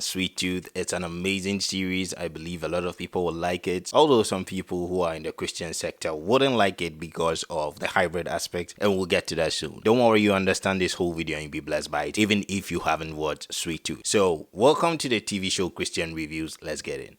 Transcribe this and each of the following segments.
Sweet Tooth. It's an amazing series. I believe a lot of people will like it. Although some people who are in the Christian sector wouldn't like it because of the hybrid aspect, and we'll get to that soon. Don't worry, you understand this whole video and you'll be blessed by it, even if you haven't watched Sweet Tooth. So, welcome to the TV show Christian Reviews. Let's get in.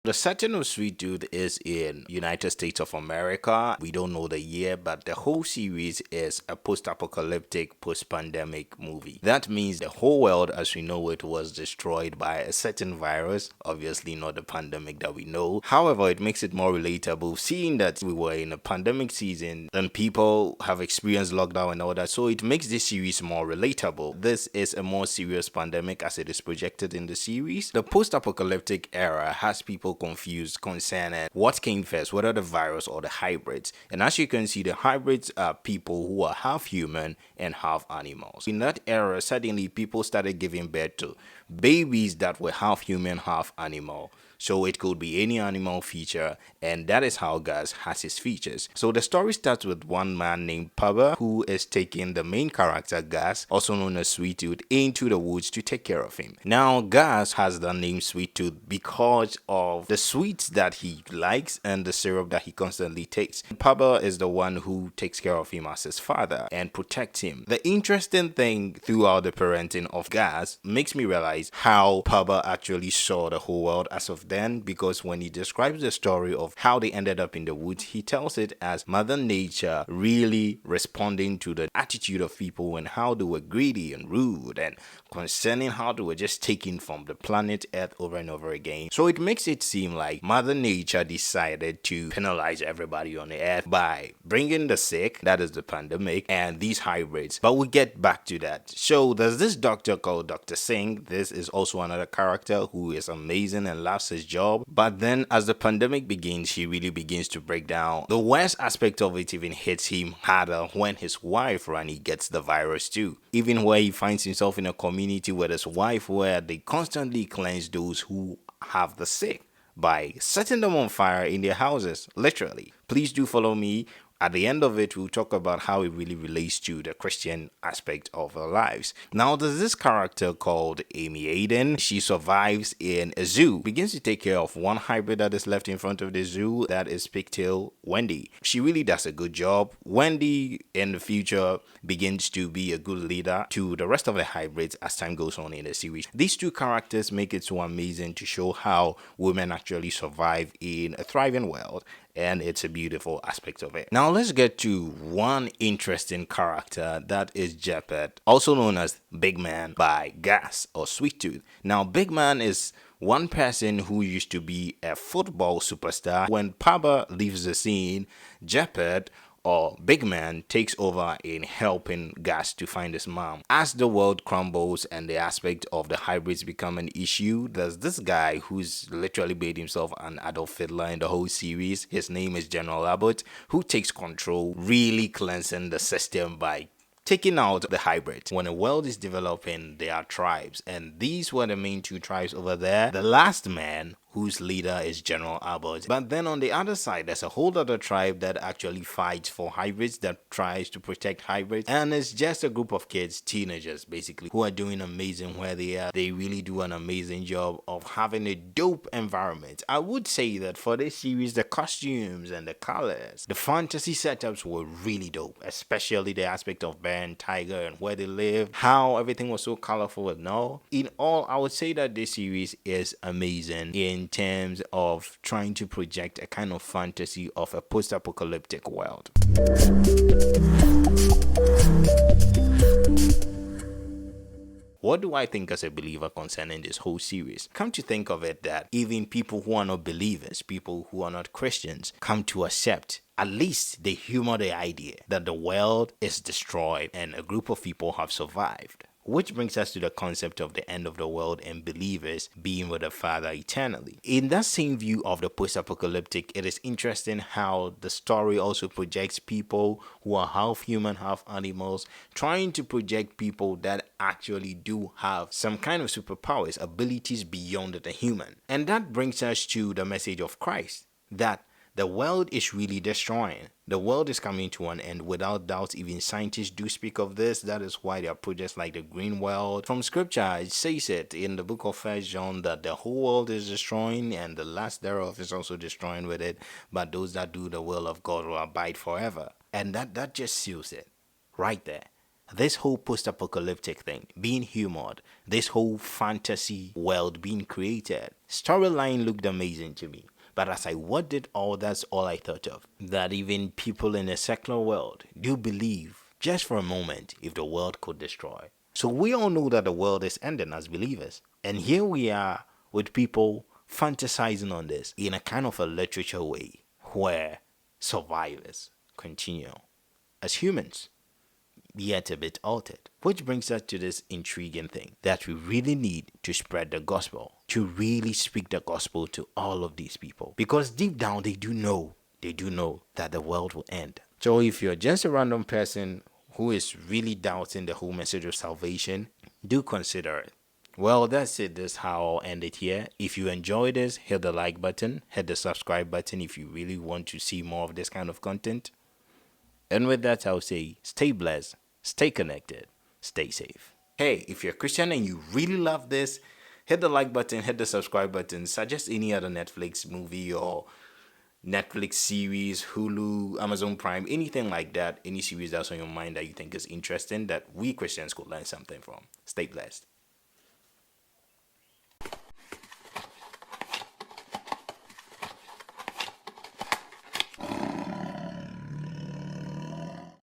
The setting of Sweet Tooth is in United States of America. We don't know the year, but the whole series is a post-apocalyptic, post-pandemic movie. That means the whole world as we know it was destroyed by a certain virus, obviously not the pandemic that we know. However, it makes it more relatable seeing that we were in a pandemic season and people have experienced lockdown and all that, so it makes this series more relatable. This is a more serious pandemic as it is projected in the series. The post-apocalyptic era has people confused concerning what came first, whether the virus or the hybrids. And as you can see, the hybrids are people who are half human and half animals. In that era, suddenly people started giving birth to babies that were half human, half animal. So it could be any animal feature, and that is how Gus has his features. So the story starts with one man named Paba who is taking the main character Gus, also known as Sweet Tooth, into the woods to take care of him. Now Gus has the name Sweet Tooth because of the sweets that he likes and the syrup that he constantly takes. Paba is the one who takes care of him as his father and protects him. The interesting thing throughout the parenting of Gus makes me realize how Paba actually saw the whole world as of then, because when he describes the story of how they ended up in the woods, he tells it as Mother Nature really responding to the attitude of people and how they were greedy and rude and concerning how they were just taken from the planet Earth over and over again. So it makes it seem like Mother Nature decided to penalize everybody on the earth by bringing the sick, that is the pandemic, and these hybrids. But we'll get back to that. So there's this doctor called Dr. Singh. This is also another character who is amazing and loves his job. But then as the pandemic begins, he really begins to break down. The worst aspect of it even hits him harder when his wife Rani gets the virus too. Even where he finds himself in a community with his wife where they constantly cleanse those who have the sick by setting them on fire in their houses, literally. Please do follow me. At the end of it, we'll talk about how it really relates to the Christian aspect of our lives. Now, there's this character called Amy Aiden. She survives in a zoo, begins to take care of one hybrid that is left in front of the zoo, that is pigtail Wendy. She really does a good job. Wendy, in the future, begins to be a good leader to the rest of the hybrids as time goes on in the series. These two characters make it so amazing to show how women actually survive in a thriving world. And it's a beautiful aspect of it. Now let's get to one interesting character, that is Jeppet, also known as Big Man by Gus or Sweet Tooth. Now Big Man is one person who used to be a football superstar. When Paba leaves the scene, Jeppet or Big Man takes over in helping Gus to find his mom. As the world crumbles and the aspect of the hybrids become an issue, there's this guy who's literally made himself an adult fiddler in the whole series. His name is General Abbott, who takes control, really cleansing the system by taking out the hybrid. When a world is developing, there are tribes, and these were the main two tribes over there. The last man, whose leader is General Abbott. But then on the other side, there's a whole other tribe that actually fights for hybrids, that tries to protect hybrids. And it's just a group of kids, teenagers basically, who are doing amazing where they are. They really do an amazing job of having a dope environment. I would say that for this series, the costumes and the colors, the fantasy setups were really dope, especially the aspect of bear and tiger and where they live, how everything was so colorful and all. In all, I would say that this series is amazing in terms of trying to project a kind of fantasy of a post-apocalyptic world. What do I think as a believer concerning this whole series? Come to think of it, that even people who are not believers, people who are not Christians, come to accept, at least they humor the idea that the world is destroyed and a group of people have survived. Which brings us to the concept of the end of the world and believers being with the Father eternally. In that same view of the post-apocalyptic, it is interesting how the story also projects people who are half human, half animals, trying to project people that actually do have some kind of superpowers, abilities beyond the human. And that brings us to the message of Christ, that the world is really destroying. The world is coming to an end without doubt. Even scientists do speak of this. That is why there are projects like the Green World. From scripture, it says it in the book of 1 John that the whole world is destroying and the last thereof is also destroying with it. But those that do the will of God will abide forever. And that just seals it right there. This whole post-apocalyptic thing being humored, this whole fantasy world being created, storyline looked amazing to me. But as I watched it all, that's all I thought of. That even people in the secular world do believe, just for a moment, if the world could destroy. So we all know that the world is ending as believers. And here we are with people fantasizing on this in a kind of a literature way, where survivors continue as humans, yet a bit altered. Which brings us to this intriguing thing that we really need to spread the gospel, to really speak the gospel to all of these people. Because deep down they do know that the world will end. So if you're just a random person who is really doubting the whole message of salvation, do consider it. Well, that's it. That's how I'll end it here. If you enjoyed this, hit the like button, hit the subscribe button if you really want to see more of this kind of content. And with that, I'll say stay blessed, stay connected, stay safe. Hey, if you're a Christian and you really love this, hit the like button, hit the subscribe button, suggest any other Netflix movie or Netflix series, Hulu, Amazon Prime, anything like that, any series that's on your mind that you think is interesting that we Christians could learn something from. Stay blessed.